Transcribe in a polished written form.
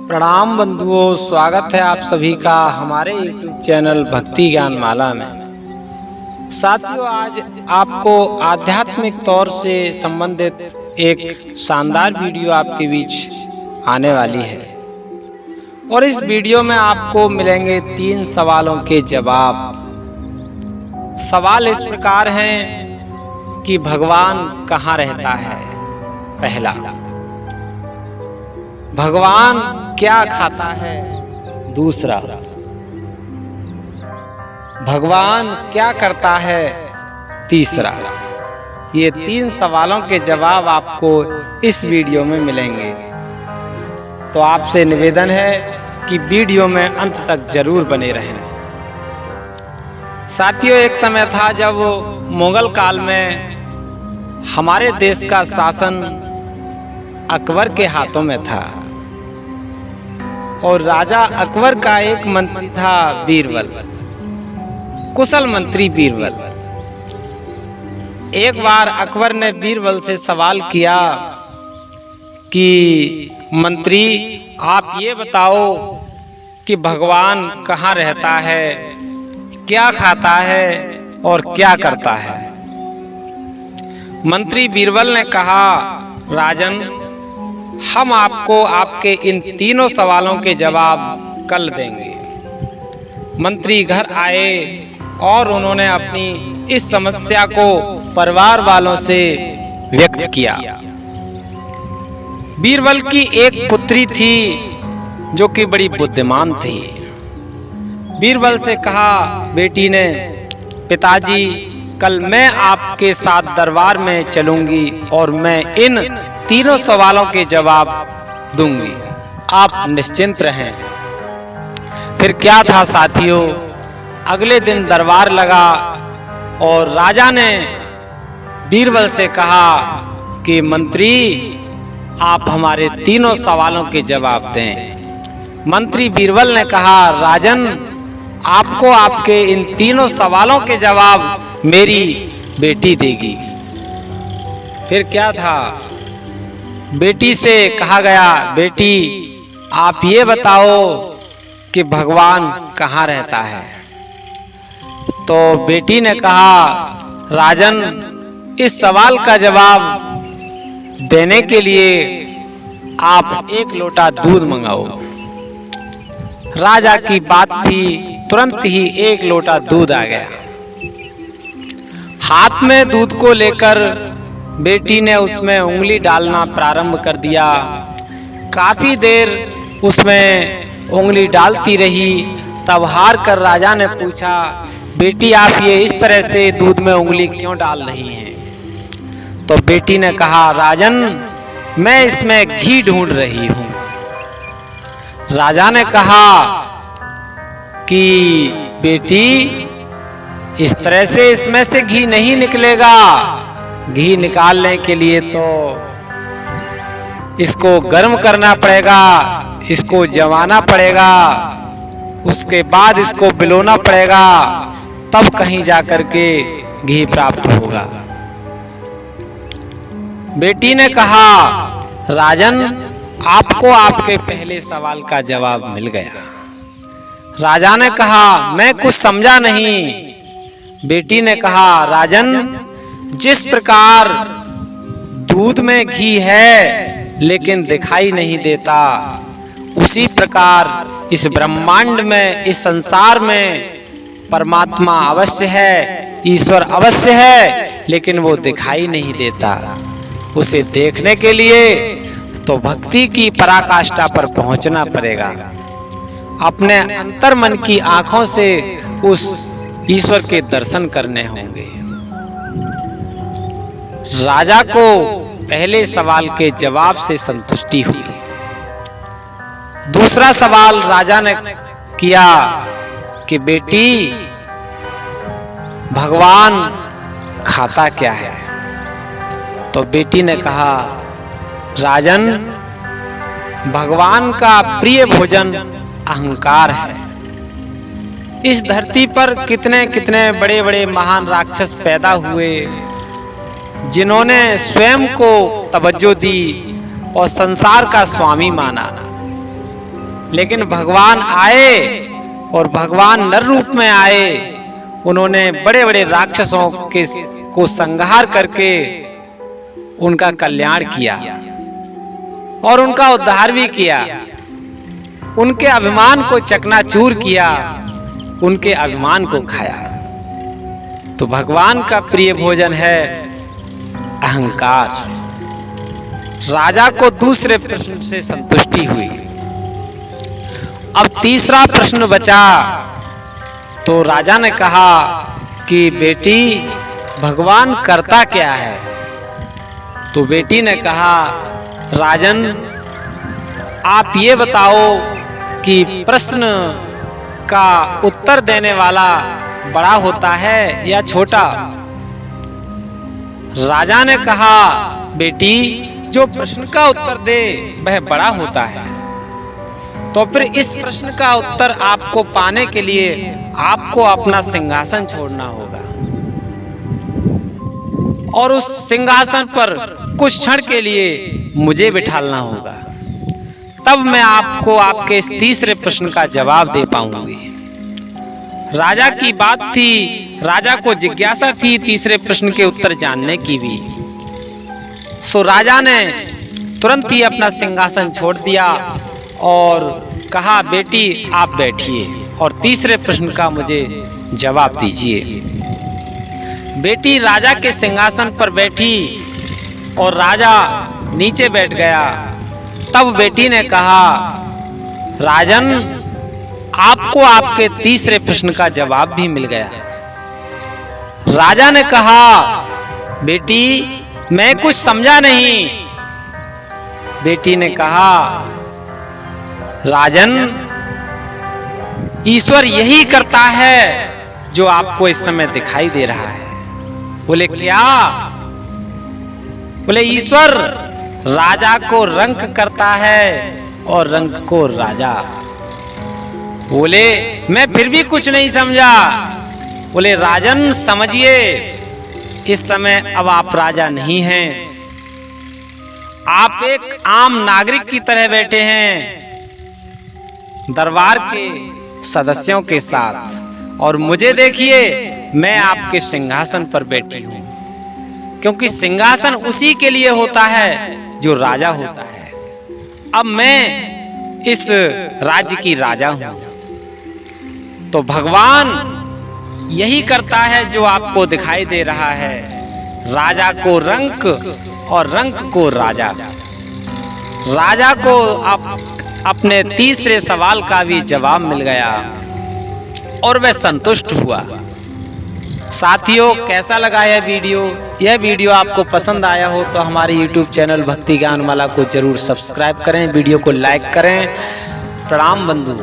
प्रणाम बंधुओं, स्वागत है आप सभी का हमारे YouTube चैनल भक्ति ज्ञान माला में। साथियों, आज आपको आध्यात्मिक तौर से संबंधित एक शानदार वीडियो आपके बीच आने वाली है और इस वीडियो में आपको मिलेंगे 3 सवालों के जवाब। सवाल इस प्रकार हैं कि भगवान कहाँ रहता है। पहला, भगवान क्या खाता है। दूसरा, भगवान क्या करता है। तीसरा। ये 3 सवालों के जवाब आपको इस वीडियो में मिलेंगे, तो आपसे निवेदन है कि वीडियो में अंत तक जरूर बने रहें। साथियों, एक समय था जब मुगल काल में हमारे देश का शासन अकबर के हाथों में था और राजा अकबर का एक मंत्री था बीरबल, कुशल मंत्री बीरबल। एक बार अकबर ने बीरबल से सवाल किया कि मंत्री, आप ये बताओ कि भगवान कहाँ रहता है, क्या खाता है और क्या करता है। मंत्री बीरबल ने कहा, राजन, हम आपको आपके इन 3 सवालों के जवाब कल देंगे। मंत्री घर आए और उन्होंने अपनी इस समस्या को परिवार वालों से व्यक्त किया। बीरबल की एक पुत्री थी जो कि बड़ी बुद्धिमान थी। बीरबल से कहा बेटी ने, पिताजी, कल मैं आपके साथ दरबार में चलूंगी और मैं इन 3 सवालों के जवाब दूंगी, आप निश्चिंत रहें। फिर क्या था साथियों, अगले दिन दरबार लगा और राजा ने बीरबल से कहा कि मंत्री, आप हमारे 3 सवालों के जवाब दें। मंत्री बीरबल ने कहा, राजन, आपको आपके इन 3 सवालों के जवाब मेरी बेटी देगी। फिर क्या था, बेटी से कहा गया, बेटी, आप ये बताओ कि भगवान कहाँ रहता है। तो बेटी ने कहा, राजन, इस सवाल का जवाब देने के लिए आप 1 लोटा दूध मंगाओ। राजा की बात थी, तुरंत ही 1 लोटा दूध आ गया। हाथ में दूध को लेकर बेटी ने उसमें उंगली डालना प्रारंभ कर दिया। काफी देर उसमें उंगली डालती रही। तब हार कर राजा ने पूछा, बेटी, आप ये इस तरह से दूध में उंगली क्यों डाल रही हैं। तो बेटी ने कहा, राजन, मैं इसमें घी ढूंढ रही हूं। राजा ने कहा कि बेटी, इस तरह से इसमें से घी नहीं निकलेगा। घी निकालने के लिए तो इसको गर्म करना पड़ेगा, इसको जमाना पड़ेगा, उसके बाद इसको बिलोना पड़ेगा, तब कहीं जाकर के घी प्राप्त होगा। बेटी ने कहा, राजन, आपको आपके पहले सवाल का जवाब मिल गया। राजा ने कहा, मैं कुछ समझा नहीं। बेटी ने कहा, राजन, जिस प्रकार दूध में घी है लेकिन दिखाई नहीं देता, उसी प्रकार इस ब्रह्मांड में, इस संसार में परमात्मा अवश्य है, ईश्वर अवश्य है, लेकिन वो दिखाई नहीं देता। उसे देखने के लिए तो भक्ति की पराकाष्ठा पर पहुंचना पड़ेगा। अपने अंतर मन की आंखों से उस ईश्वर के दर्शन करने होंगे। राजा को पहले सवाल के जवाब से संतुष्टि हुई। दूसरा सवाल राजा ने किया कि बेटी, भगवान खाता क्या है। तो बेटी ने कहा, राजन, भगवान का प्रिय भोजन अहंकार है। इस धरती पर कितने कितने बड़े बड़े महान राक्षस पैदा हुए, जिन्होंने स्वयं को तवज्जो दी और संसार का स्वामी माना। लेकिन भगवान आए और भगवान नर रूप में आए। उन्होंने बड़े बड़े राक्षसों को संहार करके उनका कल्याण किया और उनका उद्धार भी किया। उनके अभिमान को चकनाचूर किया, उनके अभिमान को खाया। तो भगवान का प्रिय भोजन है अहंकार। राजा को दूसरे प्रश्न से संतुष्टि हुई। अब तीसरा प्रश्न बचा। तो राजा ने कहा कि बेटी, भगवान करता क्या है? तो बेटी ने कहा, राजन, आप ये बताओ कि प्रश्न का उत्तर देने वाला बड़ा होता है या छोटा? राजा ने कहा, बेटी, जो प्रश्न का उत्तर दे वह बड़ा होता है। तो फिर इस प्रश्न का उत्तर आपको पाने के लिए आपको अपना सिंहासन छोड़ना होगा और उस सिंहासन पर कुछ क्षण के लिए मुझे बिठालना होगा। तब मैं आपको आपके इस तीसरे प्रश्न का जवाब दे पाऊंगी। राजा की बात थी, राजा को जिज्ञासा थी तीसरे प्रश्न के उत्तर जानने की भी। सो राजा ने तुरंत ही अपना सिंहासन छोड़ दिया और कहा, बेटी आप बैठिए और तीसरे प्रश्न का मुझे जवाब दीजिए। बेटी राजा के सिंहासन पर बैठी और राजा नीचे बैठ गया। तब बेटी ने कहा, राजन, आपको आपके तीसरे प्रश्न का जवाब भी मिल गया। राजा ने कहा, बेटी मैं कुछ समझा नहीं। बेटी ने कहा, राजन, ईश्वर यही करता है जो आपको इस समय दिखाई दे रहा है। बोले क्या? बोले ईश्वर राजा को रंक करता है और रंक को राजा। बोले मैं फिर भी कुछ नहीं समझा। बोले राजन समझिए, इस समय अब आप राजा नहीं हैं, आप एक आम नागरिक की तरह बैठे हैं दरबार के सदस्यों के साथ, और मुझे देखिए मैं आपके सिंहासन पर बैठी हूं, क्योंकि सिंहासन उसी के लिए होता है जो राजा होता है। अब मैं इस राज्य की राजा हूं। तो भगवान यही करता है जो आपको दिखाई दे रहा है, राजा को रंक और रंक को राजा। राजा को अपने तीसरे सवाल का भी जवाब मिल गया और वह संतुष्ट हुआ। साथियों, कैसा लगा यह वीडियो? यह वीडियो आपको पसंद आया हो तो हमारे YouTube चैनल भक्ति ज्ञान माला को जरूर सब्सक्राइब करें, वीडियो को लाइक करें। प्रणाम बंधु।